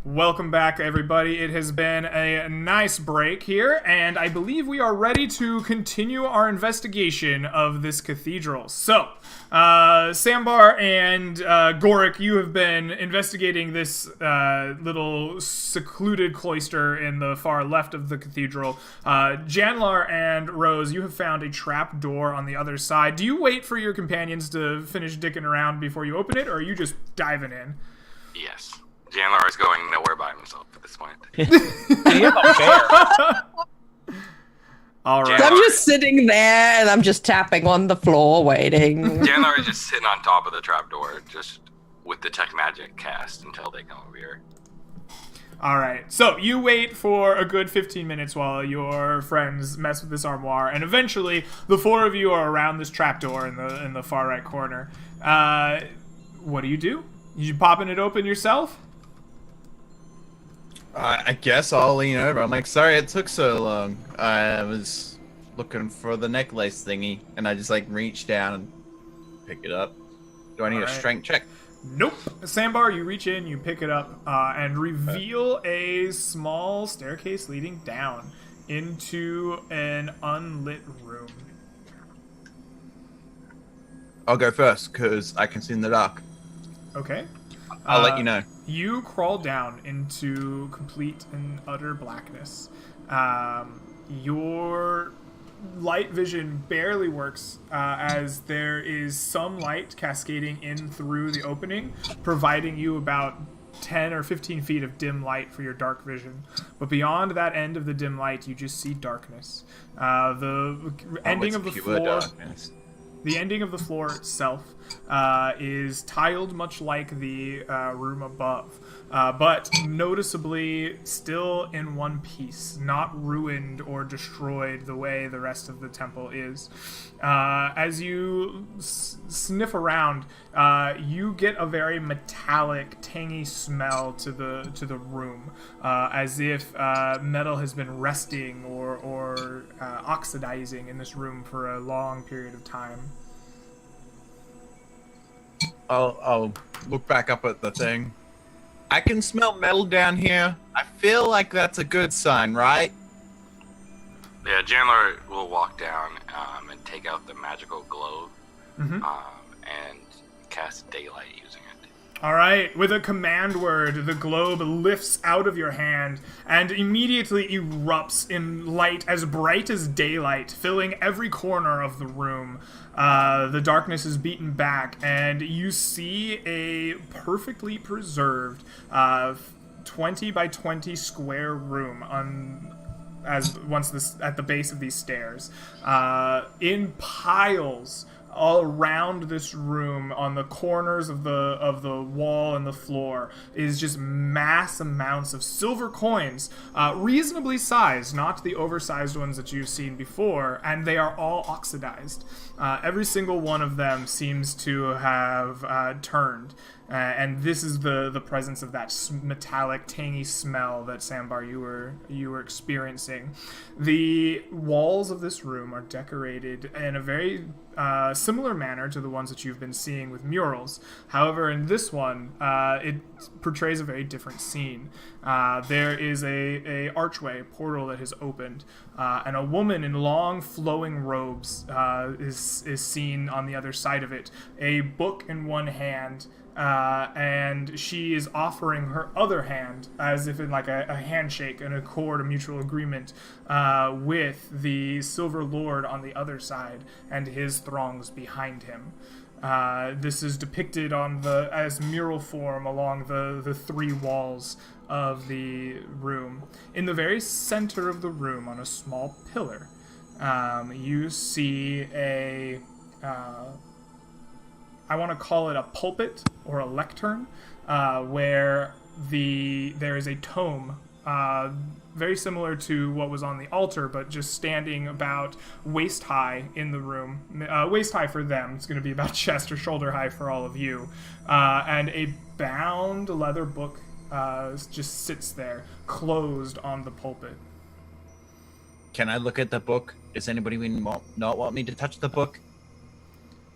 Welcome back, everybody. It has been a nice break here, and I believe we are ready to continue our investigation of this cathedral. So, Sambar and Gorik, you have been investigating this little secluded cloister in the far left of the cathedral. Janlar and Rose, you have found a trap door on the other side. Do you wait for your companions to finish dicking around before you open it, or are you just diving in? Yes. Janlar is going nowhere by himself at this point. All right. I'm just sitting there and I'm just tapping on the floor waiting. Janlar is just sitting on top of the trapdoor, just with detect magic cast until they come over here. All right. So you wait for a good 15 minutes while your friends mess with this armoire, and eventually the four of you are around this trapdoor in the far right corner. What do? You popping it open yourself? I guess I'll lean over. I'm like, sorry it took so long. I was looking for the necklace thingy, and I just like reach down and pick it up. Do I need a strength check? Nope. Sambar, you reach in, you pick it up, and reveal a small staircase leading down into an unlit room. I'll go first, because I can see in the dark. Okay. I'll let you know. You crawl down into complete and utter blackness. Your light vision barely works as there is some light cascading in through the opening, providing you about 10 or 15 feet of dim light for your dark vision. But beyond that end of the dim light, you just see darkness. The ending of the floor... Darkness. The ending of the floor itself is tiled much like the room above, but noticeably still in one piece, not ruined or destroyed the way the rest of the temple is. As you sniff around, you get a very metallic, tangy smell to the room, as if metal has been resting or oxidizing in this room for a long period of time. I'll look back up at the thing. I can smell metal down here. I feel like that's a good sign, right? Yeah, Janlar will walk down and take out the magical globe and cast daylight using it. All right, with a command word, the globe lifts out of your hand and immediately erupts in light as bright as daylight, filling every corner of the room. The darkness is beaten back, and you see a perfectly preserved 20 by 20 square room at the base of these stairs, in piles all around this room, on the corners of the wall and the floor, is just mass amounts of silver coins, reasonably sized, not the oversized ones that you've seen before, and they are all oxidized. Every single one of them seems to have turned. And this is the presence of that metallic, tangy smell that Sambar you were experiencing. The walls of this room are decorated in a very similar manner to the ones that you've been seeing with murals. However, in this one, it portrays a very different scene. There is a archway, portal that has opened, and a woman in long, flowing robes is seen on the other side of it. A book in one hand. And she is offering her other hand, as if in like a handshake, an accord, a mutual agreement, with the Silver Lord on the other side and his throngs behind him. This is depicted as mural form along the three walls of the room. In the very center of the room, on a small pillar, you see I want to call it a pulpit or a lectern, where there is a tome, very similar to what was on the altar, but just standing about waist high in the room. Waist high for them, it's going to be about chest or shoulder high for all of you. And a bound leather book just sits there, closed on the pulpit. Can I look at the book? Does anybody not want me to touch the book?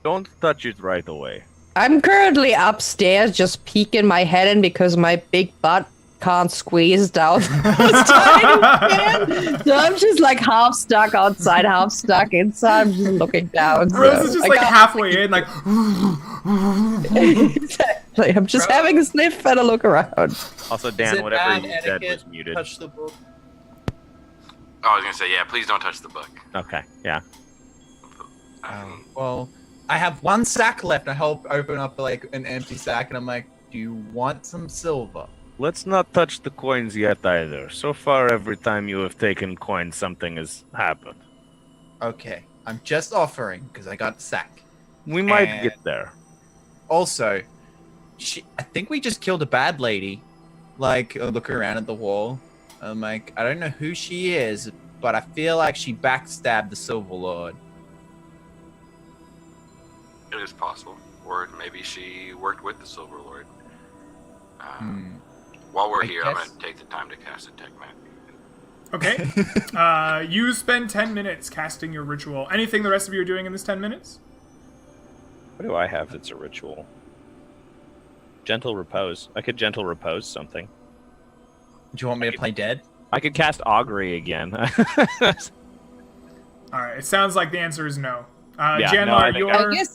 Don't touch it right away. I'm currently upstairs just peeking my head in because my big butt can't squeeze down the tiny can. So I'm just like half stuck outside, half stuck inside. I'm just looking down. Rose is just like halfway in, like. Exactly. I'm just having a sniff and a look around. Also, Is Dan, it whatever bad you said was etiquette to muted. touch the book? Oh, I was gonna say, yeah, please don't touch the book. Okay, yeah. Well, I have one sack left. I help open up like an empty sack, and I'm like, "Do you want some silver?" Let's not touch the coins yet either. So far, every time you have taken coins, something has happened. Okay, I'm just offering because I got the sack. We might And- get there. Also, I think we just killed a bad lady. Like, looking around at the wall, I'm like, I don't know who she is, but I feel like she backstabbed the Silver Lord. It is possible. Or maybe she worked with the Silver Lord. While we're I here, I'm guess- going to take the time to cast a Detect Magic. Okay. You spend 10 minutes casting your ritual. Anything the rest of you are doing in this 10 minutes? What do I have that's a ritual? Gentle repose. I could gentle repose something. Do you want me to play dead? I could cast augury again. Alright, it sounds like the answer is no. Yeah, Janlar, no, I think you're...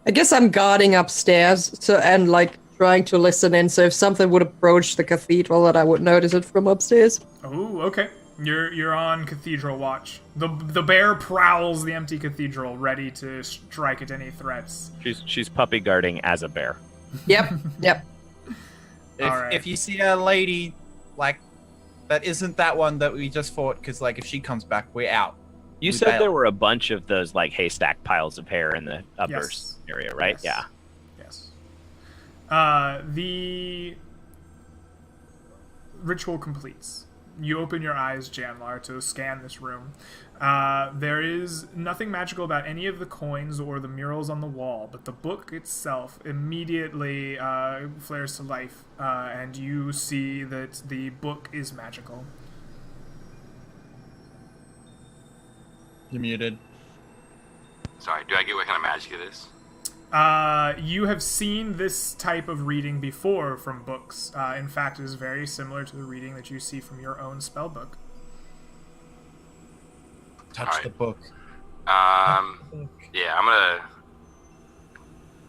I guess I'm guarding upstairs, so and like trying to listen in. So if something would approach the cathedral, that I would notice it from upstairs. Oh, okay. You're on cathedral watch. The bear prowls the empty cathedral, ready to strike at any threats. she's puppy guarding as a bear. Yep, yep. Alright. If you see a lady like that isn't that one that we just fought, because like if she comes back, we're out. You We said bail. there were a bunch of those like haystack piles of hair in the upper Yes. area, right? Yes. Yeah. Yes. The ritual completes. You open your eyes, Janlar, to scan this room. There is nothing magical about any of the coins or the murals on the wall, but the book itself immediately flares to life, and you see that the book is magical. You're muted. Sorry, do I get what kind of magic it is? You have seen this type of reading before from books. In fact, it is very similar to the reading that you see from your own spell book. Touch Alright. the book. Yeah, I'm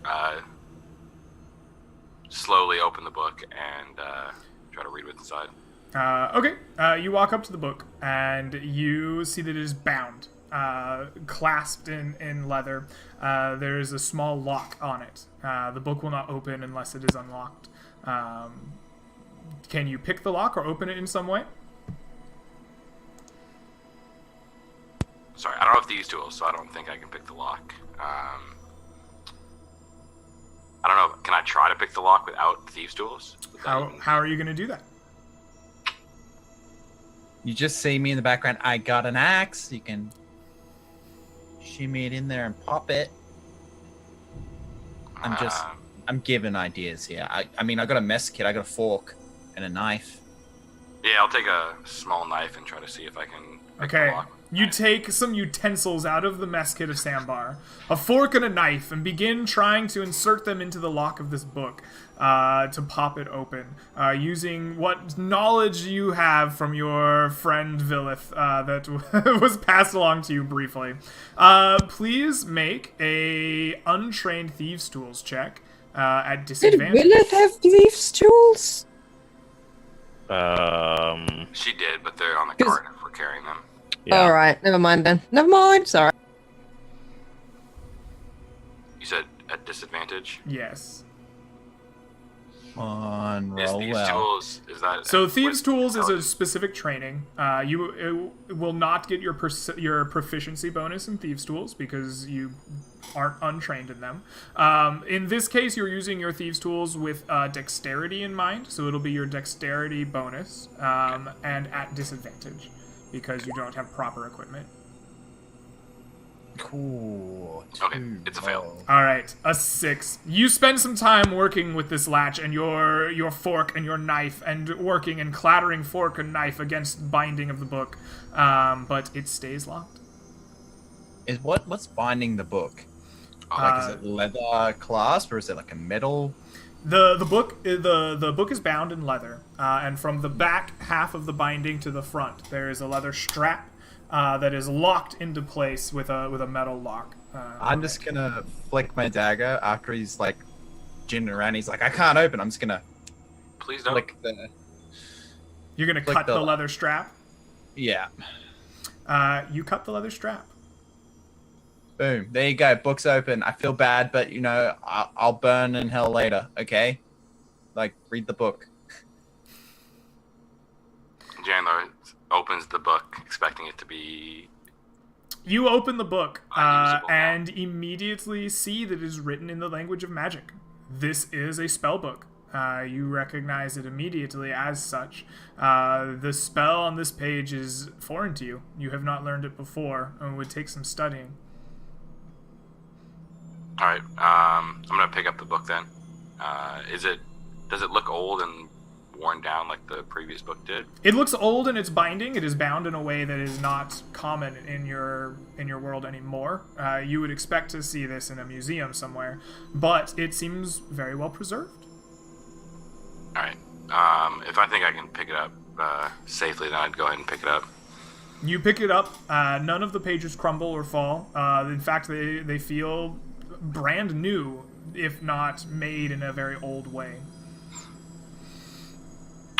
gonna slowly open the book and try to read what's inside. Okay, you walk up to the book and you see that it is bound, clasped in leather. There is a small lock on it. The book will not open unless it is unlocked. Can you pick the lock or open it in some way? Sorry, I don't have thieves' tools, so I don't think I can pick the lock. I don't know. Can I try to pick the lock without thieves' tools? Would that How are you going to do that? You just see me in the background. I got an axe. You can shimmy it in there and pop it. I'm giving ideas here. I mean, I got a mess kit. I got a fork and a knife. Yeah, I'll take a small knife and try to see if I can pick the Okay, lock. you take some utensils out of the mess kit of Sambar, a fork and a knife, and begin trying to insert them into the lock of this book to pop it open, using what knowledge you have from your friend Villith that was passed along to you briefly. Please make a untrained thieves' tools check at Did disadvantage. Willith have thieves' tools? She did, but they're on the 'Cause- cart for carrying them. Yeah. All right, never mind then. Never mind. Sorry. You said at disadvantage? Yes. On Is roll thieves' well. tools, is that... So thieves' with tools is a intelligence? specific training. It will not get your proficiency bonus in thieves' tools because you aren't untrained in them. In this case, you're using your thieves' tools with dexterity in mind, so it'll be your dexterity bonus and at disadvantage because you don't have proper equipment. Cool. Okay, it's a fail. All right, a 6. You spend some time working with this latch and your fork and your knife, and working and clattering fork and knife against binding of the book, but it stays locked. Is what's binding the book? Like, is it leather clasp or is it like a metal? The book is bound in leather, and from the back half of the binding to the front, there is a leather strap that is locked into place with a metal lock. I'm just gonna flick my dagger after he's like ginning around. He's like, I can't open. I'm just gonna Please don't. flick the. You're gonna Flick cut the- the leather strap. Yeah. You cut the leather strap. Boom. There you go. Book's open. I feel bad, but you know, I'll burn in hell later. Okay. Like, read the book. Chandler opens the book, expecting it to be. You open the book Unusable now. and immediately see that it is written in the language of magic. This is a spell book. You recognize it immediately as such. The spell on this page is foreign to you. You have not learned it before, and would take some studying. All right. I'm gonna pick up the book then. Does it look old and worn down like the previous book did? It looks old in its binding. It is bound in a way that is not common in your world anymore. You would expect to see this in a museum somewhere, but it seems very well preserved. All right. If I think I can pick it up safely, then I'd go ahead and pick it up. You pick it up. None of the pages crumble or fall. In fact, they feel brand new, if not made in a very old way.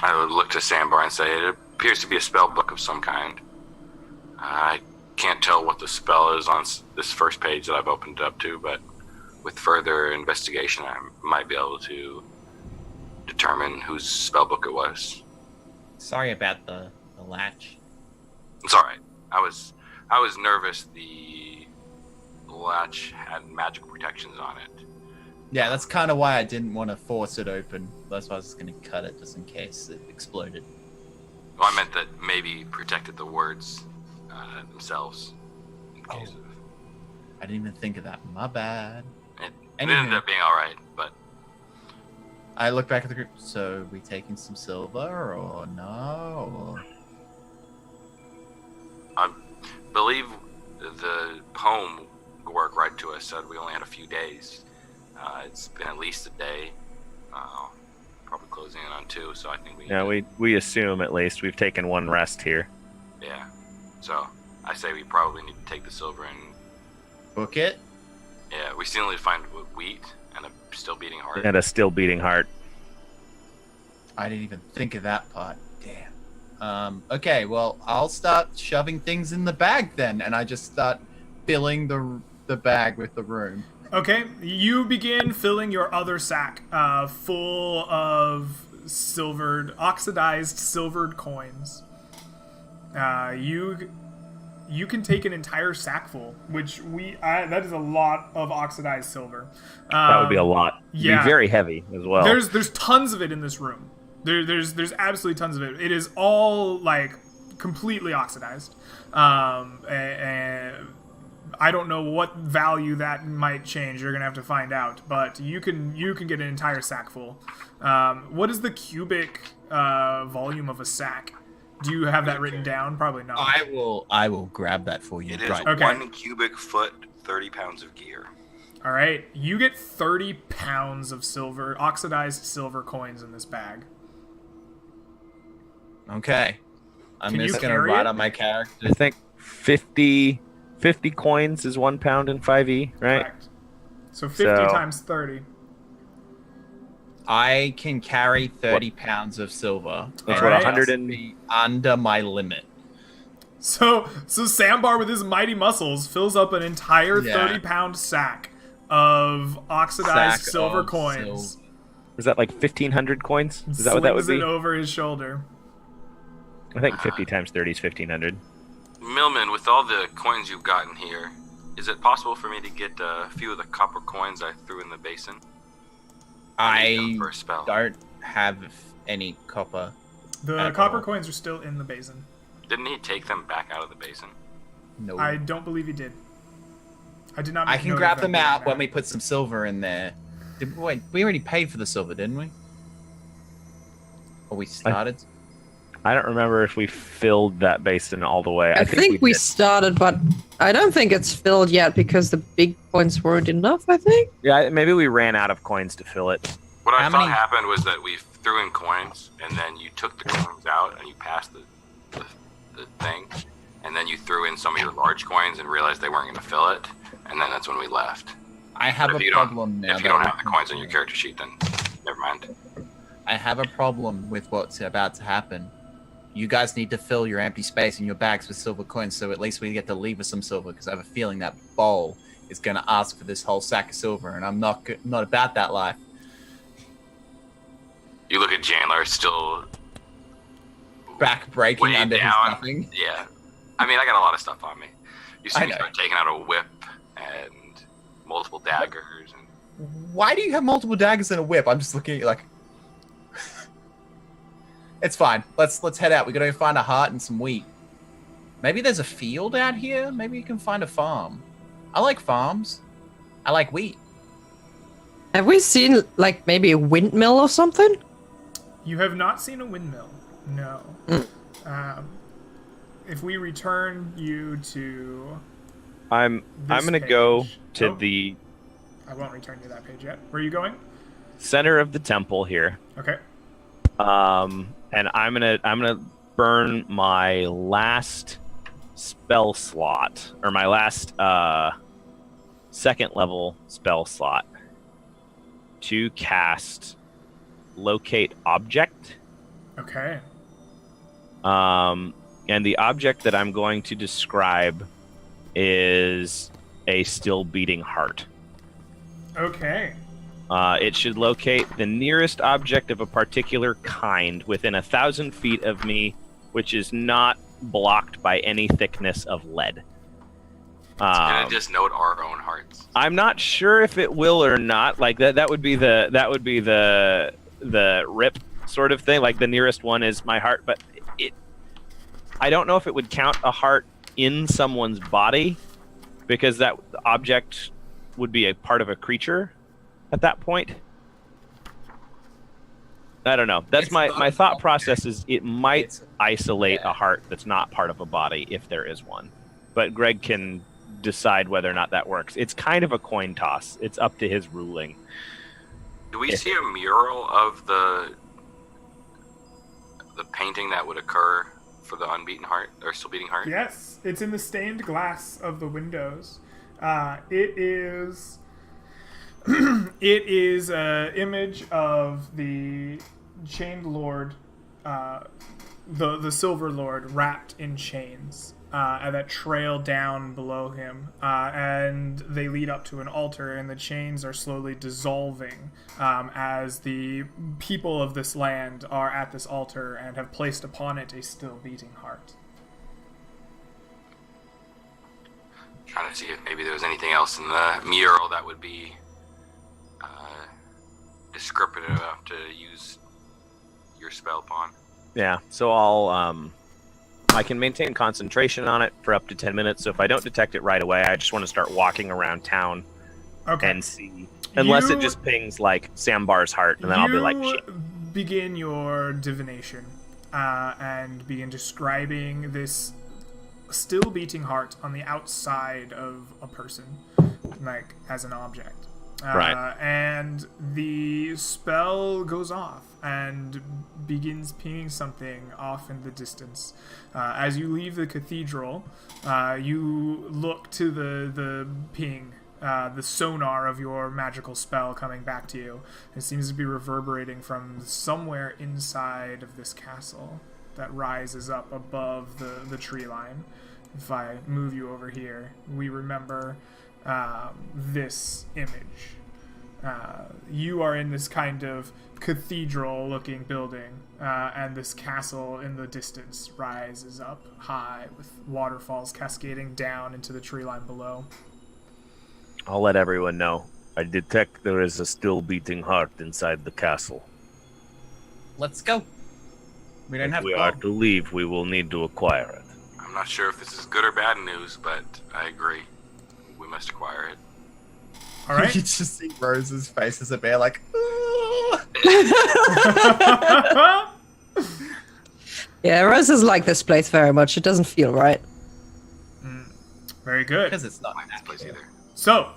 I would look to Sandbar and say, it appears to be a spell book of some kind. I can't tell what the spell is on this first page that I've opened it up to, but with further investigation, I might be able to determine whose spell book it was. Sorry about the latch. It's all right. I was nervous. The latch had magical protections on it. Yeah, that's kind of why I didn't want to force it open. That's why I was just going to cut it just in case it exploded. Well, I meant that maybe protected the words themselves. In case of I didn't even think of that. My bad. it Anywho. ended up being all right, but I look back at the group. So, we taking some silver or no? Or... I believe the poem Gork read to us said we only had a few days. It's been at least a day, probably closing in on 2. So I think We assume at least we've taken one rest here. yeah. So I say we probably need to take the silver and Book it? yeah, we still need to find wheat and a still beating heart. And a still beating heart. I didn't even think of that part. Damn. Okay, well, I'll start shoving things in the bag then, and I just start filling the bag with the room. Okay, you begin filling your other sack full of oxidized silvered coins. You can take an entire sack full, which that is a lot of oxidized silver. That would be a lot. yeah. Be very heavy as well. There's tons of it in this room. There's absolutely tons of it. It is all like completely oxidized. And I don't know what value that might change. You're gonna have to find out. But you can get an entire sack full. What is the cubic volume of a sack? Do you have that written down? Probably not. I will grab that for you. It is Right. Okay. 1 cubic foot, 30 pounds of gear. All right, you get 30 pounds of oxidized silver coins in this bag. Okay. I'm Can you just gonna carry write it? on my character. I think 50 coins is 1 pound in 5e, right? Correct. So 50 So- times 30. I can carry 30 pounds of silver. That's All what right. 100 and Be under my limit. So Sambar with his mighty muscles fills up an entire Yeah. 30-pound sack of oxidized Sack silver of coins. is that like 1,500 coins? Is that what that would Slings be? it over his shoulder. I think 50 times 30 is 1,500. Millman, with all the coins you've gotten here, is it possible for me to get a few of the copper coins I threw in the basin? need them I for a spell. don't have any copper. The At copper all. coins are still in the basin. Didn't he take them back out of the basin? No. I don't believe he did. I did not. I make can note grab of them being out when there. we put some silver in there. Wait, we already paid for the silver, didn't we? Or we started? I don't remember if we filled that basin all the way. I think we did. started, but I don't think it's filled yet because the big coins weren't enough, I think. Yeah, maybe we ran out of coins to fill it. What I How thought many- happened was that we threw in coins, and then you took the coins out and you passed the thing, and then you threw in some of your large coins and realized they weren't going to fill it, and then that's when we left. I have But a if you problem now. If you don't have the coins on your character sheet, then never mind. I have a problem with what's about to happen. You guys need to fill your empty space in your bags with silver coins, so at least we get to leave with some silver. Because I have a feeling that Bowl is going to ask for this whole sack of silver, and I'm not about that life. You look at Chandler, still Back breaking way under his down. nothing. Yeah. I mean, I got a lot of stuff on me. You see I me know. start taking out a whip and multiple daggers. And Why do you have multiple daggers and a whip? I'm just looking at you like... It's fine. Let's head out. We gotta go find a heart and some wheat. Maybe there's a field out here? Maybe you can find a farm. I like farms. I like wheat. Have we seen, like, maybe a windmill or something? You have not seen a windmill. No. If we return you to I'm this gonna go page- to Oh, the I won't return you that page yet. Where are you going? center of the temple here. Okay. And I'm gonna burn my last spell slot, or my last second level spell slot, to cast locate object. Okay. And the object that I'm going to describe is a still beating heart. Okay. It should locate the nearest object of a particular kind within 1,000 feet of me, which is not blocked by any thickness of lead. it's going to just note our own hearts. I'm not sure if it will or not. Like that would be the rip sort of thing. Like the nearest one is my heart, but I don't know if it would count a heart in someone's body, because that object would be a part of a creature at that point. I don't know. That's It's my not thought an process is it might It's- isolate yeah. a heart that's not part of a body if there is one. But Greg can decide whether or not that works. It's kind of a coin toss. It's up to his ruling. Do we Yeah. see a mural of the painting that would occur for the unbeaten heart, or still beating heart? Yes, it's in the stained glass of the windows. It is it is an image of the chained lord, the silver lord, wrapped in chains, and that trail down below him, and they lead up to an altar, and the chains are slowly dissolving as the people of this land are at this altar and have placed upon it a still beating heart. Trying to see if maybe there was anything else in the mural that would be descriptive enough to use your spell upon. Yeah, so I can maintain concentration on it for up to 10 minutes. So if I don't detect it right away, I just want to start walking around town Okay. and see. Unless You- it just pings like Sambar's heart, and then I'll be like, shit. Begin your divination and begin describing this still beating heart on the outside of a person, like as an object. Right. And the spell goes off and begins pinging something off in the distance. As you leave the cathedral, you look to the ping, the sonar of your magical spell coming back to you. It seems to be reverberating from somewhere inside of this castle that rises up above the tree line. If I move you over here, we remember this image. You are in this kind of cathedral-looking building, and this castle in the distance rises up high with waterfalls cascading down into the tree line below. I'll let everyone know. I detect there is a still beating heart inside the castle. Let's go. We don't If have we to are go. to leave, we will need to acquire it. I'm not sure if this is good or bad news, but I agree. We must acquire it. All right. You just see Rose's face as a bear, like, Yeah, Rose is like this place very much. It doesn't feel right. Very good. because it's not I don't like this place either. So,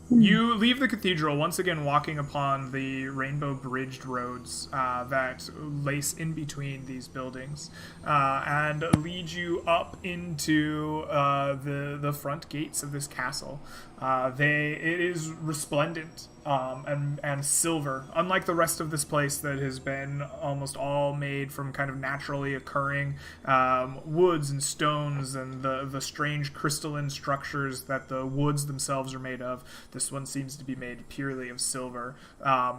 You leave the cathedral, once again walking upon the rainbow-bridged roads that lace in between these buildings, and lead you up into the front gates of this castle. It is resplendent and silver, unlike the rest of this place that has been almost all made from kind of naturally occurring woods and stones and the strange crystalline structures that the woods themselves are made of. This one seems to be made purely of silver,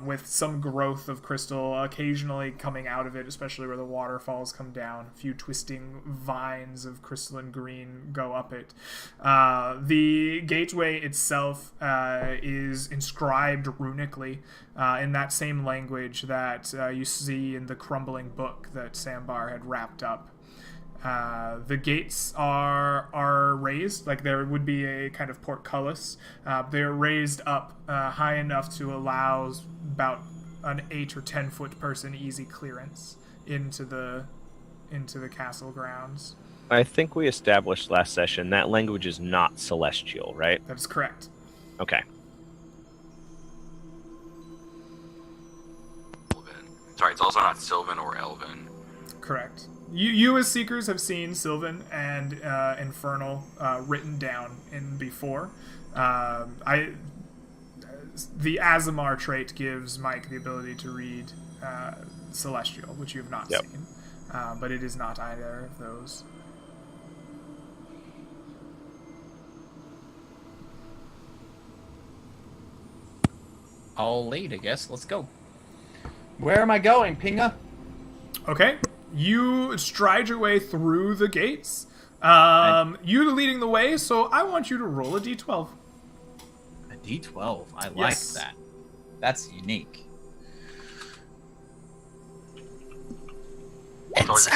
with some growth of crystal occasionally coming out of it, especially where the waterfalls come down. A few twisting vines of crystalline green go up it. The gateway itself is inscribed runically in that same language that you see in the crumbling book that Sambar had wrapped up. The gates are raised, like there would be a kind of portcullis. They're raised up high enough to allow about an 8 or 10 foot person easy clearance into the castle grounds. I think we established last session that language is not celestial, right? That is correct. Okay. Sorry, it's also not Sylvan or Elven. Correct. You as Seekers have seen Sylvan and Infernal written down in before. The Azamar trait gives Mike the ability to read Celestial, which you have not seen. But it is not either of those. I'll lead, I guess. Let's go. Where am I going, Pinga? Okay. You stride your way through the gates. You're leading the way, so I want you to roll a d12. A D12. I like Yes. that. That's unique. It's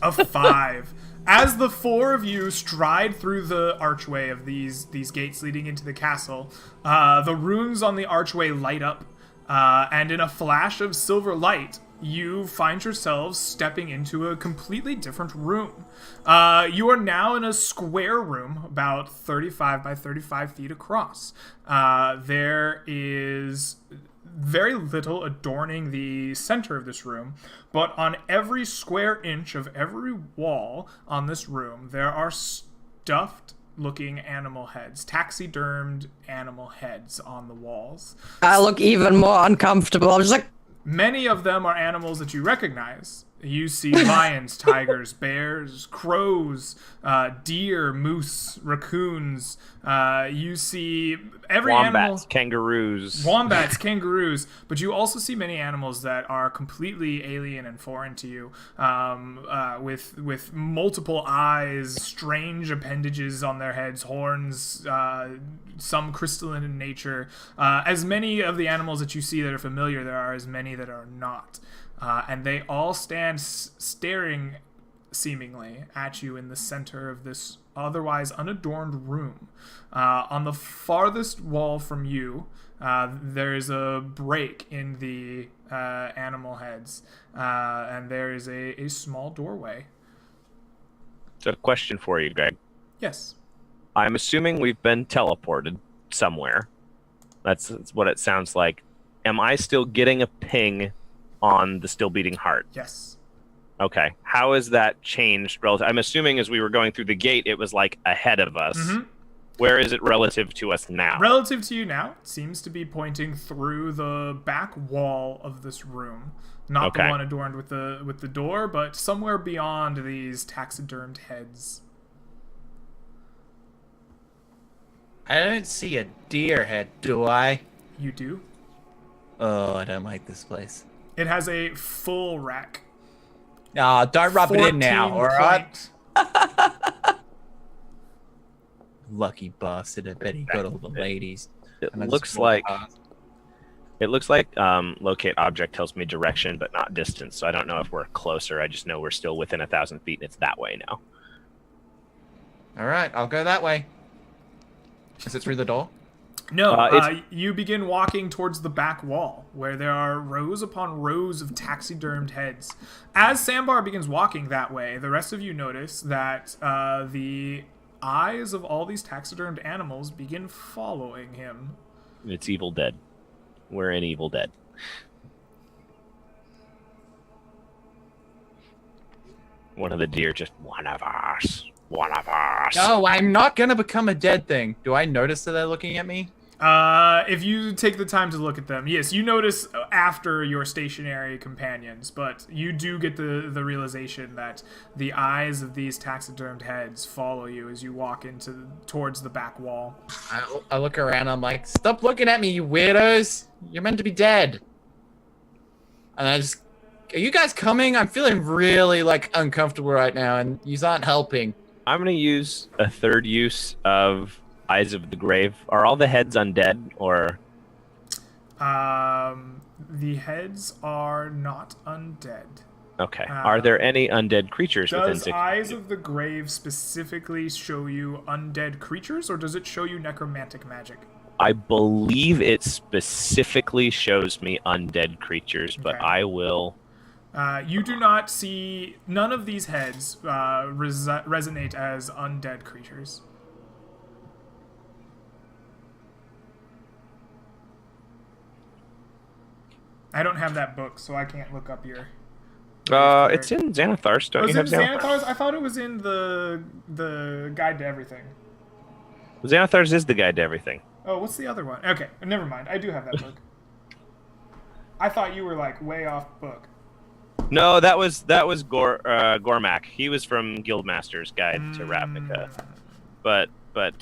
A 5. As the four of you stride through the archway of these gates leading into the castle, the runes on the archway light up, and in a flash of silver light, you find yourselves stepping into a completely different room. You are now in a square room about 35 by 35 feet across. There is very little adorning the center of this room, but on every square inch of every wall on this room, there are stuffed looking animal heads, taxidermed animal heads on the walls. I look even more uncomfortable. I'm just like, Many of them are animals that you recognize. You see lions, tigers, bears, crows, deer, moose, raccoons. You see every Wombats, animal. Wombats, kangaroos. But you also see many animals that are completely alien and foreign to you, with multiple eyes, strange appendages on their heads, horns, some crystalline in nature. As many of the animals that you see that are familiar, there are as many that are not. And they all stand staring, seemingly, at you in the center of this otherwise unadorned room. On the farthest wall from you, there is a break in the animal heads, and there is a small doorway. So, a question for you, Greg. Yes. I'm assuming we've been teleported somewhere. That's what it sounds like. Am I still getting a ping on the still beating heart? Yes. Okay. How has that changed relative? I'm assuming as we were going through the gate, it was like ahead of us. Mm-hmm. Where is it relative to us now? Relative to you now, it seems to be pointing through the back wall of this room. Not the one adorned with the door, but somewhere beyond these taxidermed heads. I don't see a deer head, do I? You do? Oh, I don't like this place. It has a full rack. No, don't rub it in now, 14 alright? point. Lucky bastard, I bet he got all the ladies. It And I looks just walked like past. locate object tells me direction, but not distance. So I don't know if we're closer. I just know we're still within 1,000 feet, and it's that way now. Alright, I'll go that way. Is it through the door? No, you begin walking towards the back wall, where there are rows upon rows of taxidermed heads. As Sambar begins walking that way, the rest of you notice that the eyes of all these taxidermed animals begin following him. It's Evil Dead. We're in Evil Dead. One of the deer just, one of us. No, I'm not gonna become a dead thing. Do I notice that they're looking at me? If you take the time to look at them, yes, you notice after your stationary companions, but you do get the realization that the eyes of these taxidermed heads follow you as you walk towards the back wall. I look around, I'm like, stop looking at me, you weirdos! You're meant to be dead. And I just, are you guys coming? I'm feeling really, uncomfortable right now, and you aren't helping. I'm going to use a third use of Eyes of the Grave. Are all the heads undead, or? The heads are not undead. Okay. Are there any undead creatures within Does 60 Eyes feet? of the Grave specifically show you undead creatures, or does it show you necromantic magic? I believe it specifically shows me undead creatures, but Okay. I will... You do not see... None of these heads resonate as undead creatures. I don't have that book, so I can't look up your... It's in Xanathar's. Don't Was you it have Xanathar's? I thought it was in the Guide to Everything. Xanathar's is the guide to everything. Oh, what's the other one? Okay, never mind. I do have that book. I thought you were way off book. No, that was Gormak. He was from Guildmaster's Guide to Ravnica. But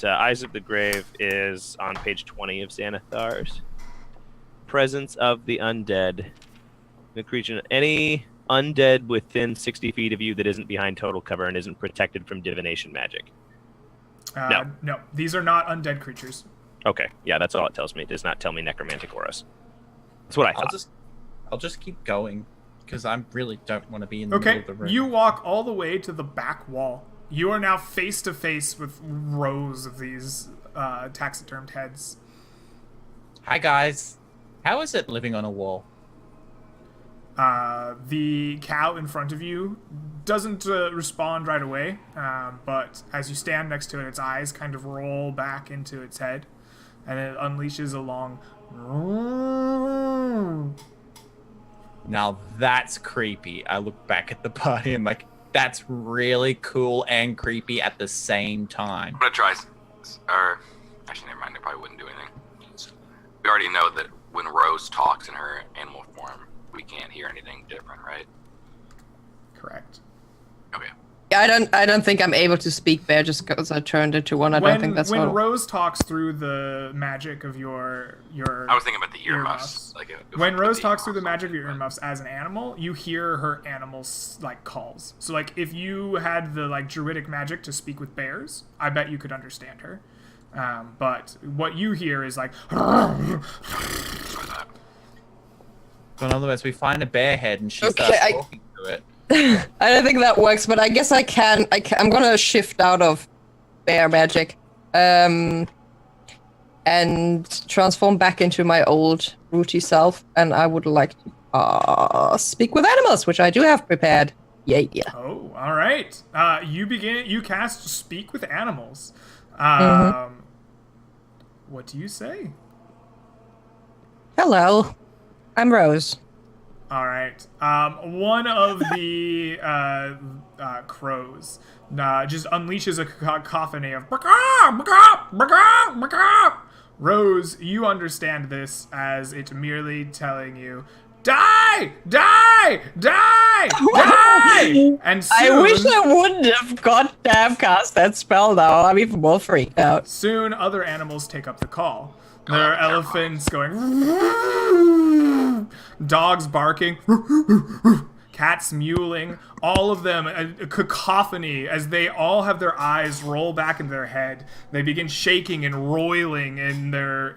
Eyes of the Grave is on page 20 of Xanathar's. Presence of the undead. The creature, any undead within 60 feet of you that isn't behind total cover and isn't protected from divination magic. No, these are not undead creatures. Okay, yeah, that's all it tells me. It does not tell me necromantic auras. That's what I thought. I'll just keep going, because I really don't want to be in the middle Okay, of the room. you walk all the way to the back wall. You are now face to face with rows of these taxidermed heads. Hi, guys. How is it living on a wall? The cow in front of you doesn't respond right away, but as you stand next to it, its eyes kind of roll back into its head, and it unleashes a long... Now that's creepy. I look back at the party and that's really cool and creepy at the same time. I'm gonna try, or actually, never mind. I probably wouldn't do anything. We already know that when Rose talks in her animal form, we can't hear anything different, right? Correct. Okay. Yeah, I don't think I'm able to speak bear just because I turned into one. I don't think that's when all. Rose talks through the magic of your I was thinking about the earmuffs. When Rose talks through the magic of your earmuffs as an animal, you hear her animal's calls. So if you had the druidic magic to speak with bears, I bet you could understand her. But what you hear is So in other words, we find a bear head and she Okay, starts talking to it. I don't think that works, but I guess I can. I'm gonna shift out of bear magic, and transform back into my old rooty self. And I would like to speak with animals, which I do have prepared. Yeah. Oh, all right. You cast Speak with Animals. What do you say? Hello, I'm Rose. All right. One of the crows just unleashes a cacophony of Rose, you understand this as it merely telling you, die, die, die, die! And soon, I wish I wouldn't have goddamn cast that spell now. I'm even more freaked out. soon other animals take up the call. There are elephants going, dogs barking, cats mewling, all of them a cacophony as they all have their eyes roll back in their head. They begin shaking and roiling in their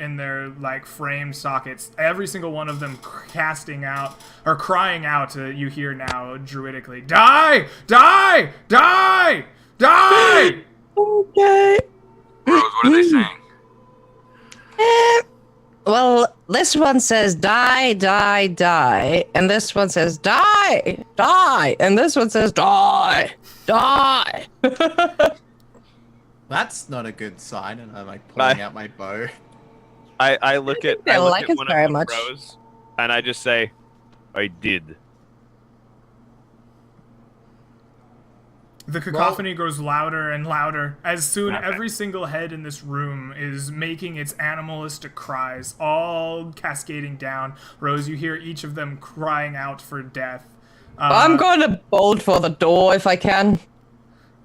frame sockets. Every single one of them casting out or crying out. You hear now druidically, die, die, die, die. Okay. Rose, what are they saying? Well, this one says die, die, die, and this one says die, die, and this one says die, die. That's not a good sign, and I'm like pulling out my bow. I look at they I look like at us one very of the much. pros, and I just say, I did. The cacophony grows louder and louder. As soon every single head in this room is making its animalistic cries, all cascading down. Rose, you hear each of them crying out for death. I'm going to bolt for the door if I can.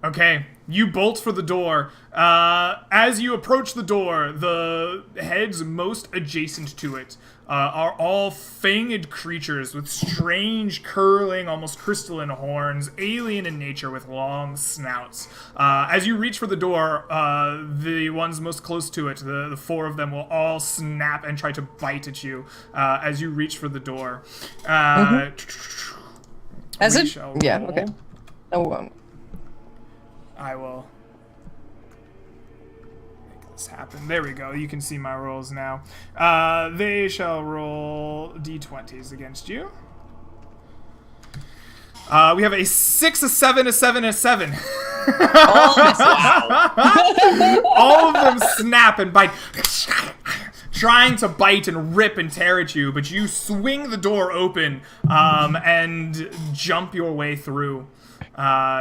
Okay, you bolt for the door. As you approach the door, the heads most adjacent to it are all fanged creatures with strange, curling, almost crystalline horns, alien in nature with long snouts. As you reach for the door, the ones most close to it, the four of them, will all snap and try to bite at you as you reach for the door. As We it? shall Yeah, roll. okay. Oh, I will make this happen. There we go. You can see my rolls now. They shall roll d20s against you. We have a 6, a 7, a 7, a 7. All of them snap and bite, trying to bite and rip and tear at you, but you swing the door open and jump your way through.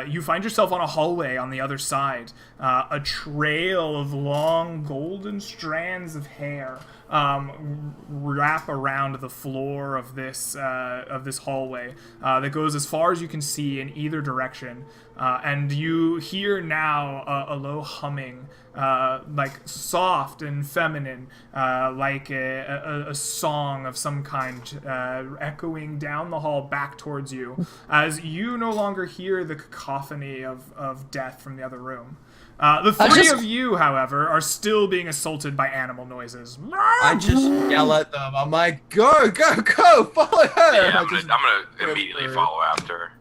You find yourself on a hallway on the other side. A trail of long golden strands of hair wrap around the floor of this hallway that goes as far as you can see in either direction. And you hear now a low humming, like soft and feminine, like a song of some kind, echoing down the hall back towards you, as you no longer hear the cacophony of death from the other room. The three of you, however, are still being assaulted by animal noises. I just yell at them. I'm like, go, go, go, follow her. Yeah, I I'm just gonna rip immediately through. follow after.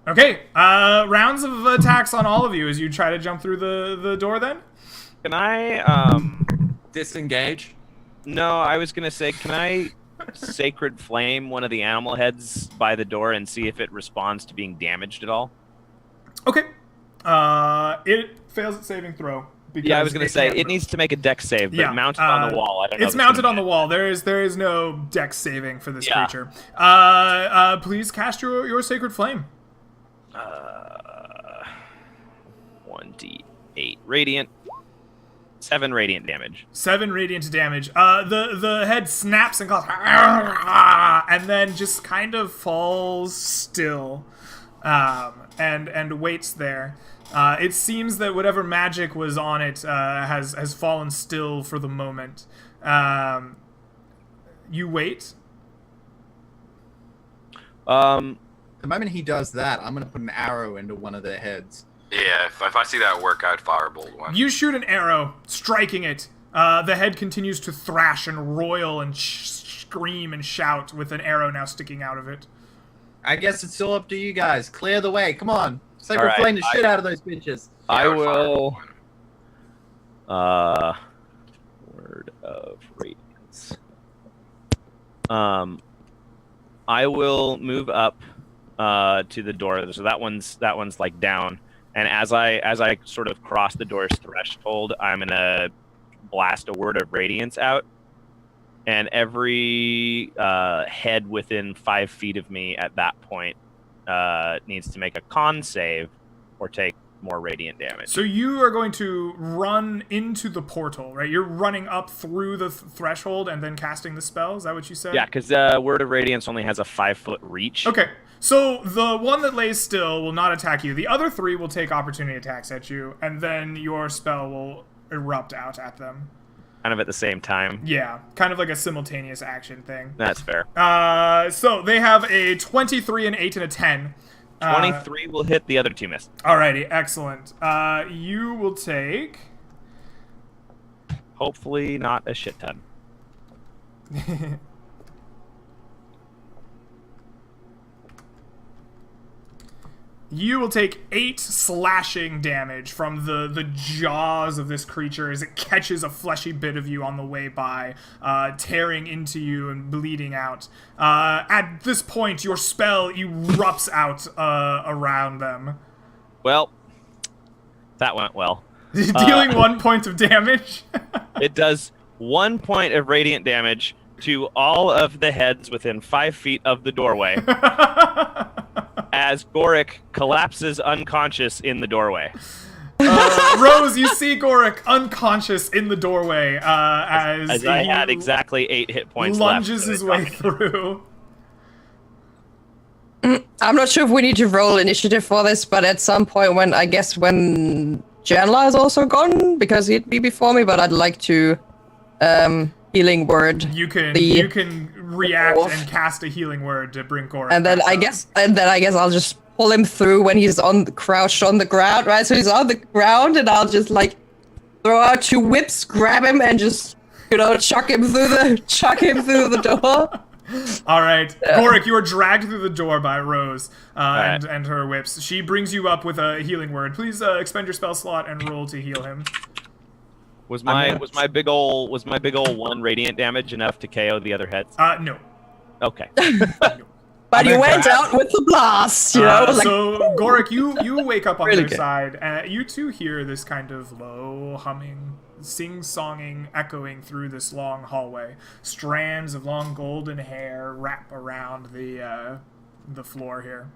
Okay, rounds of attacks on all of you as you try to jump through the door then? Can I Disengage. No, I was gonna say, can I sacred flame one of the animal heads by the door and see if it responds to being damaged at all? Okay. It fails its saving throw. Yeah, I was gonna say can't it needs to make a dex save, but Yeah, mounted on the wall. I don't know. It's if mounted gonna on the hit. wall. There is no dex saving for this Yeah. creature. Please cast your sacred flame. 1d8 radiant, 7 radiant damage. 7 radiant damage. The head snaps and calls, and then just kind of falls still, and waits there. It seems that whatever magic was on it has fallen still for the moment. You wait. The moment he does that, I'm gonna put an arrow into one of their heads. Yeah, if I see that work, I'd firebolt one. You shoot an arrow, striking it. The head continues to thrash and roil and scream and shout with an arrow now sticking out of it. I guess it's still up to you guys. Clear the way. Come on. Sacred All right, flame the shit out of those bitches. I would will. firebolt one. Word of radiance. I will move up to the door. So that one's like down. And as I sort of cross the door's threshold, I'm gonna blast a word of radiance out, and every head within 5 feet of me at that point needs to make a con save or take more radiant damage. So you are going to run into the portal, right? You're running up through the threshold and then casting the spell. Is that what you said? Yeah, because word of radiance only has a 5-foot reach. Okay. So the one that lays still will not attack you. The other 3 will take opportunity attacks at you, and then your spell will erupt out at them. Kind of at the same time. Yeah, kind of like a simultaneous action thing. That's fair. So they have a 23, an 8, and a 10. 23 will hit, the other 2 miss. Alrighty, excellent. You will take... Hopefully not a shit ton. You will take 8 slashing damage from the jaws of this creature as it catches a fleshy bit of you on the way by, tearing into you and bleeding out. At this point, your spell erupts out around them. Well, that went well. Dealing 1 point of damage. It does 1 point of radiant damage to all of the heads within 5 feet of the doorway as Goric collapses unconscious in the doorway. Rose, you see Goric unconscious in the doorway as I he had exactly 8 hit points lunges left. his way through. I'm not sure if we need to roll initiative for this, but at some point when Janla is also gone, because he'd be before me, but I'd like to healing word. You can react and cast a healing word to bring Goric. And then I guess I'll just pull him through when he's crouched on the ground, right? So he's on the ground, and I'll just like throw out 2 whips, grab him, and just chuck him through the door. All right, Goric, you are dragged through the door by Rose right. and her whips. She brings you up with a healing word. Please expend your spell slot and roll to heal him. Was my big ol' 1 radiant damage enough to KO the other heads? No. Okay. But you went out with the blast, So Goric, you wake up on Really their good. side. You too hear this kind of low humming, sing-songing, echoing through this long hallway. Strands of long golden hair wrap around the floor here.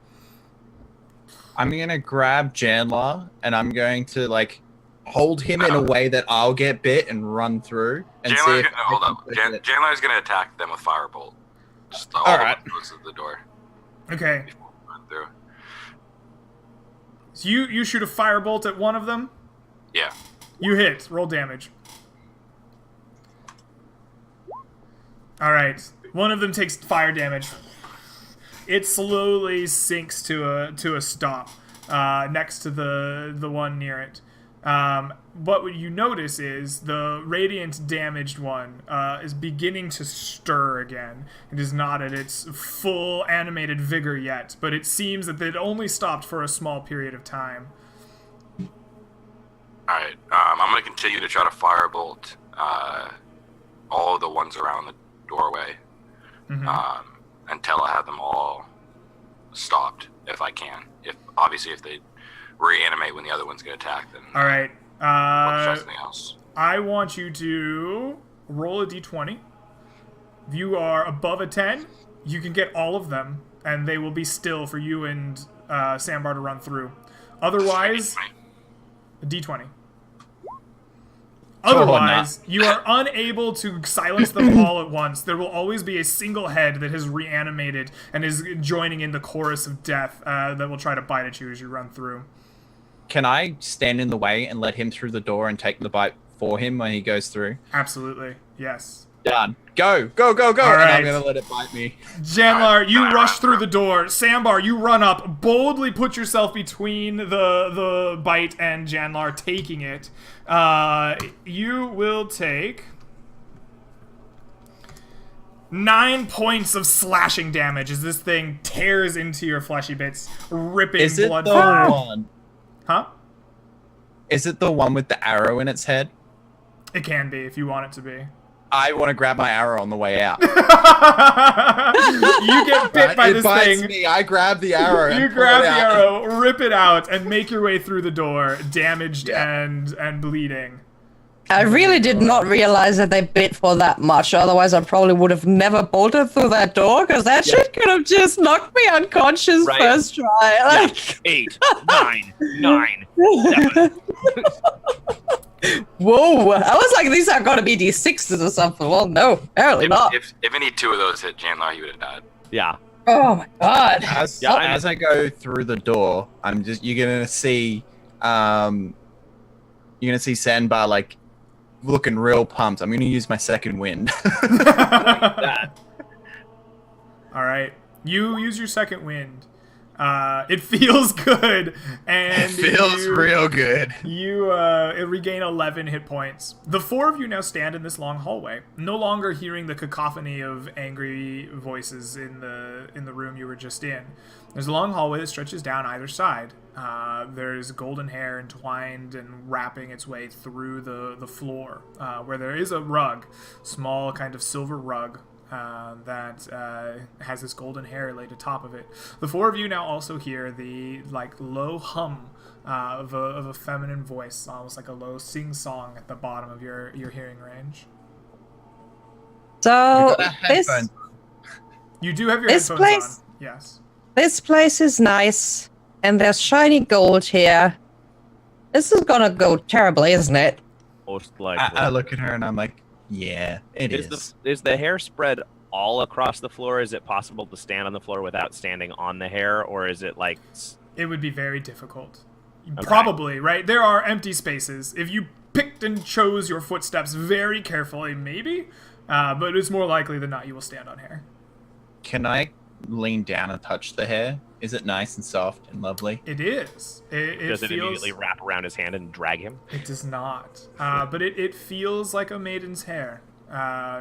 I'm gonna grab Janla and I'm going to like hold him in a way that I'll get bit and run through and see if Hold up. Janlar's gonna attack them with firebolt. Just all All right. close to the door. Okay. Before we run through. So you shoot a firebolt at one of them. Yeah. You hit. Roll damage. All right. One of them takes fire damage. It slowly sinks to a stop next to the one near it. What you notice is the radiant damaged one is beginning to stir again. It is not at its full animated vigor yet, but it seems that it only stopped for a small period of time. Alright, I'm gonna continue to try to firebolt all of the ones around the doorway until I have them all stopped, if I can. Obviously, if they reanimate when the other ones get attacked, then All right. something else. I want you to roll a d20. If you are above a 10, you can get all of them, and they will be still for you and Sambar to run through. Otherwise, a d20. Otherwise, you are unable to silence them all at once. There will always be a single head that has reanimated and is joining in the chorus of death that will try to bite at you as you run through. Can I stand in the way and let him through the door and take the bite for him when he goes through? Absolutely, yes. Done. Go, go, go, go! All And right. I'm gonna let it bite me. Janlar, you rush through the door. Sambar, you run up, boldly put yourself between the bite and Janlar taking it. You will take 9 points of slashing damage as this thing tears into your fleshy bits, ripping Is it blood the from you. one? Huh? Is it the one with the arrow in its head? It can be, if you want it to be. I want to grab my arrow on the way out. You get bit by It this bites thing. me. I grab the arrow. You and pull grab it the out. arrow, rip it out, and make your way through the door, damaged Yeah. and bleeding. I really did not realize that they bit for that much. Otherwise, I probably would have never bolted through that door, because that shit could have just knocked me unconscious Right. first try. Like, 8, 9. whoa! I was like, these are gonna be D6s or something. Well, no, apparently not. If any two of those hit Janlar, he would have died. Yeah. Oh my god! As, Yeah, as I go through the door, you're gonna see Sandbar like looking real pumped. I'm gonna use my second wind. That. All right, you use your second wind. It feels good, and real good. You regain 11 hit points. The four of you now stand in this long hallway, no longer hearing the cacophony of angry voices in the room you were just in. There's a long hallway that stretches down either side. There's golden hair entwined and wrapping its way through the floor, where there is a rug, small kind of silver rug, that has this golden hair laid atop of it. The four of you now also hear the low hum of a feminine voice, almost like a low sing-song at the bottom of your hearing range. So this headphones. You do have your This headphones place- on. Yes. this place is nice, and there's shiny gold here. This is gonna go terribly, isn't it? Most likely. I look at her and I'm like, yeah, it is. Is the hair spread all across the floor? Is it possible to stand on the floor without standing on the hair, or is it like? It would be very difficult. Okay. Probably, right? There are empty spaces. If you picked and chose your footsteps very carefully, maybe. But it's more likely than not you will stand on hair. Can I lean down and touch the hair? Is it nice and soft and lovely? It is. It Does it feels... immediately wrap around his hand and drag him? It does not. But it feels like a maiden's hair.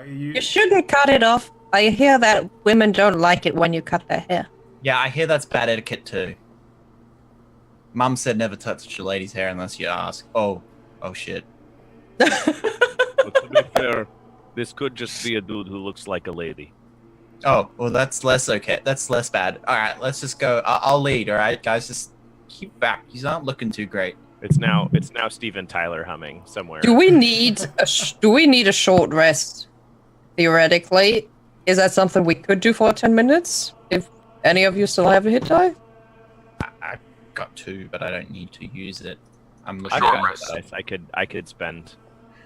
You shouldn't cut it off. I hear that women don't like it when you cut their hair. Yeah, I hear that's bad etiquette too. Mum said never touch your lady's hair unless you ask. Oh shit. But to be fair, this could just be a dude who looks like a lady. Oh, well, that's less okay. That's less bad. All right, let's just go. I'll lead. All right, guys, just keep back. He's not looking too great. It's now Steven Tyler humming somewhere. Do we need a short rest? Theoretically, is that something we could do for 10 minutes? If any of you still have a hit die? I got two, but I don't need to use it. I'm I looking Short at rest. it. I could spend.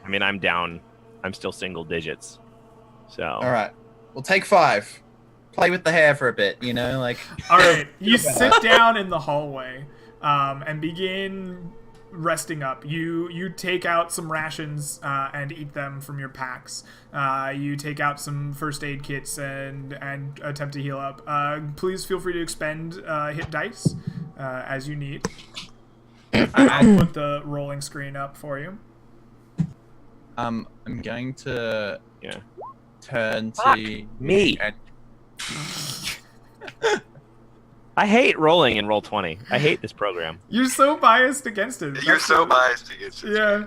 I mean, I'm down. I'm still single digits. So. All right, we'll take 5. Play with the hair for a bit, you know, like. All right, you sit down in the hallway and begin resting up. You take out some rations and eat them from your packs. You take out some first aid kits and attempt to heal up. Please feel free to expend hit dice as you need. I'll put the rolling screen up for you. I'm going to Yeah. turn Fuck to me. I hate rolling in Roll20. I hate this program. You're so biased against it. You're That's so it. biased against it. Yeah.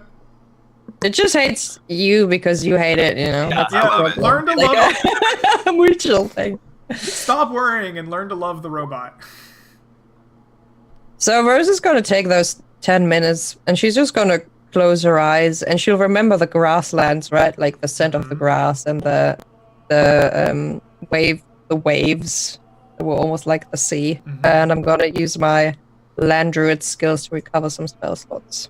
It just hates you because you hate it, you know? Yeah. Yeah, love it. learn to Like love. a mutual thing. Stop worrying and learn to love the robot. So Rose is going to take those 10 minutes and she's just going to close her eyes and she'll remember the grasslands, right? Like the scent of the grass and the waves that were almost like the sea. And I'm going to use my land druid skills to recover some spell slots.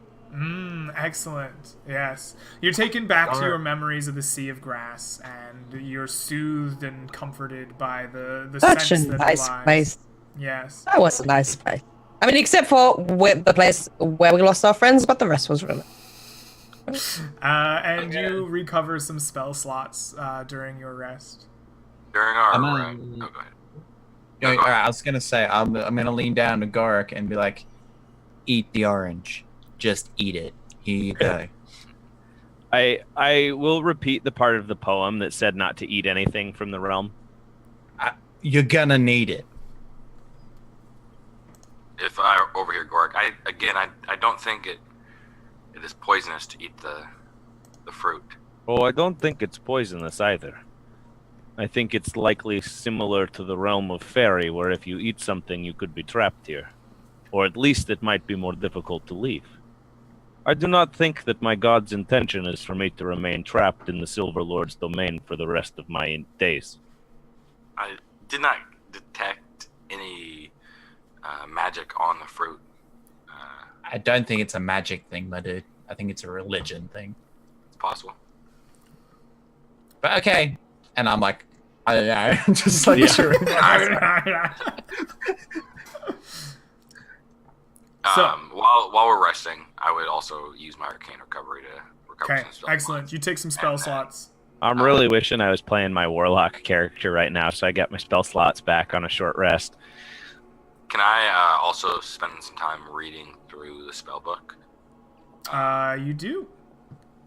Excellent. Yes. You're taken back to Alright. your memories of the sea of grass, and you're soothed and comforted by the Such a sense that nice lies. place. Yes. That was a nice place. I mean, except for the place where we lost our friends, but the rest was really. And you recover some spell slots during your rest. During our I'm go gonna- ahead. All right, I was gonna say I'm gonna lean down to Gorik and be like, "Eat the orange, just eat it. Here you go." I will repeat the part of the poem that said not to eat anything from the realm. You're gonna need it. If I overhear Gork, I don't think it is poisonous to eat the fruit. Oh, I don't think it's poisonous either. I think it's likely similar to the realm of fairy, where if you eat something, you could be trapped here. Or at least it might be more difficult to leave. I do not think that my god's intention is for me to remain trapped in the Silver Lord's domain for the rest of my days. I did not detect any magic on the fruit. I don't think it's a magic thing, my dude. I think it's a religion thing. It's possible. But okay. And I'm like, I don't know, just like sure. So- While we're resting, I would also use my arcane recovery to recover Okay, some spell excellent. slots. You take some spell slots. I'm really wishing I was playing my warlock character right now, so I got my spell slots back on a short rest. Can I also spend some time reading through the spell book? You do.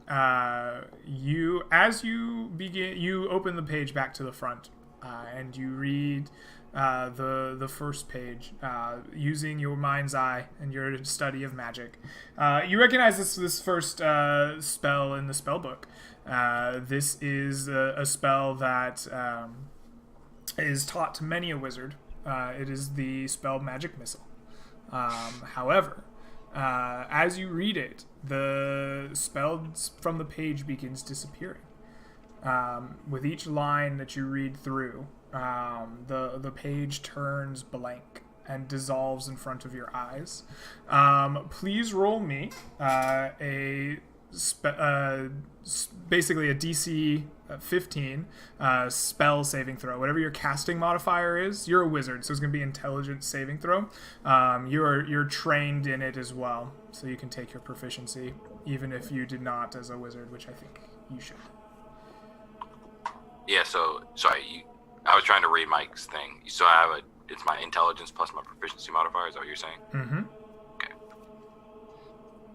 As you begin, you open the page back to the front, and you read the first page using your mind's eye and your study of magic. You recognize this first spell in the spell book. This is a spell that is taught to many a wizard. It is the spell Magic Missile. However, as you read it, the spell from the page begins disappearing. With each line that you read through, the page turns blank and dissolves in front of your eyes. Please roll me basically a DC 15 spell saving throw. Whatever your casting modifier is, you're a wizard, so it's going to be intelligence saving throw. You're trained in it as well, so you can take your proficiency, even if you did not as a wizard, which I think you should. Yeah, so, sorry, I was trying to read Mike's thing. So I have it's my intelligence plus my proficiency modifier, is that what you're saying? Mm-hmm. Okay.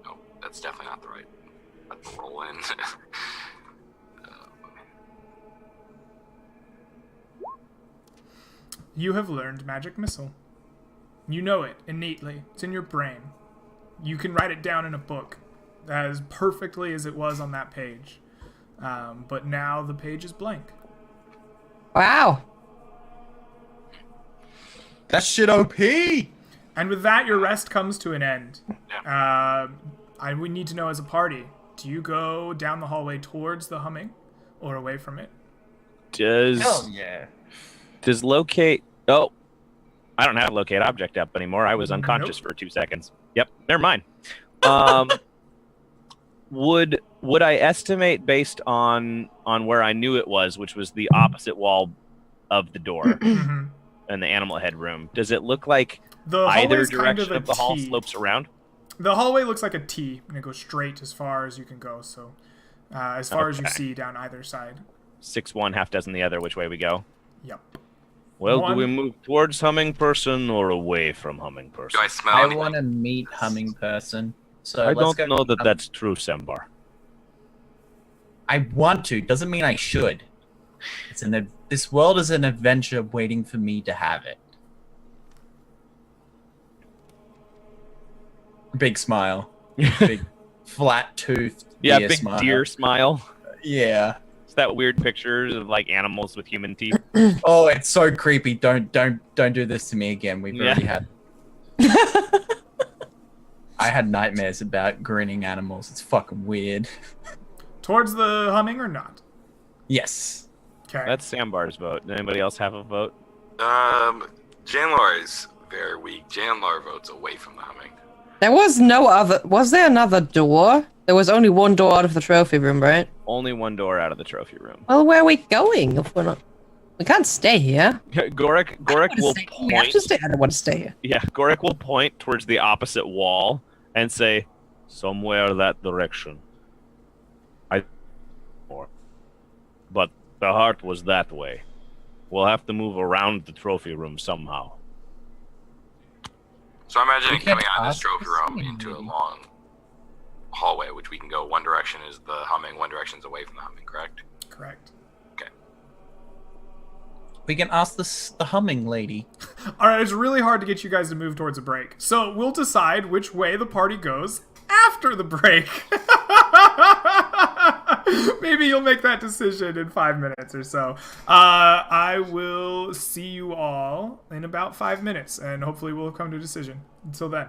Oh, that's definitely not the right. Let's roll in. You have learned Magic Missile. You know it innately. It's in your brain. You can write it down in a book as perfectly as it was on that page. But now the page is blank. Wow. That shit OP. And with that, your rest comes to an end. We need to know as a party, do you go down the hallway towards the humming or away from it? Hell yeah. Does locate... Oh, I don't have locate object up anymore. I was unconscious for 2 seconds. Yep, never mind. Would I estimate based on where I knew it was, which was the opposite wall of the door in the animal head room? Does it look like either direction of the hall slopes around? The hallway looks like a T, and it goes straight as far as you can go. So, as far as you see down either side. 6 one, half dozen the other. Which way we go? Yep. Well, do we move towards humming person or away from humming person? Do I smell I anything? want to meet humming person. So I let's don't go know that hum- that's true, Sambar. I want to. Doesn't mean I should. This world is an adventure waiting for me to have it. Big smile. Big flat toothed. Yeah, deer big smile. deer smile. Yeah. It's that weird pictures of like animals with human teeth. Oh, it's so creepy. Don't do this to me again. We've already had. I had nightmares about grinning animals. It's fucking weird. Towards the humming or not? Yes. Okay. That's Sambar's vote. Did anybody else have a vote? Janlar is very weak. Janlar votes away from the humming. There was no other. Was there another door? There was only one door out of the trophy room, right? Only one door out of the trophy room. Well, where are we going if we're not? We can't stay here. Gorik will We have point. to stay. I don't want to stay here. Yeah, Gorik will point towards the opposite wall and say, "Somewhere that direction." But the heart was that way. We'll have to move around the trophy room somehow. So I'm imagining We can't coming out of this ask trophy the room same into a lady. long hallway, which we can go one direction is the humming, one direction is away from the humming, correct? Correct. Okay. We can ask the humming lady. All right, it's really hard to get you guys to move towards a break. So we'll decide which way the party goes after the break. Maybe you'll make that decision in 5 minutes or so. I will see you all in about 5 minutes, and hopefully we'll come to a decision. Until then.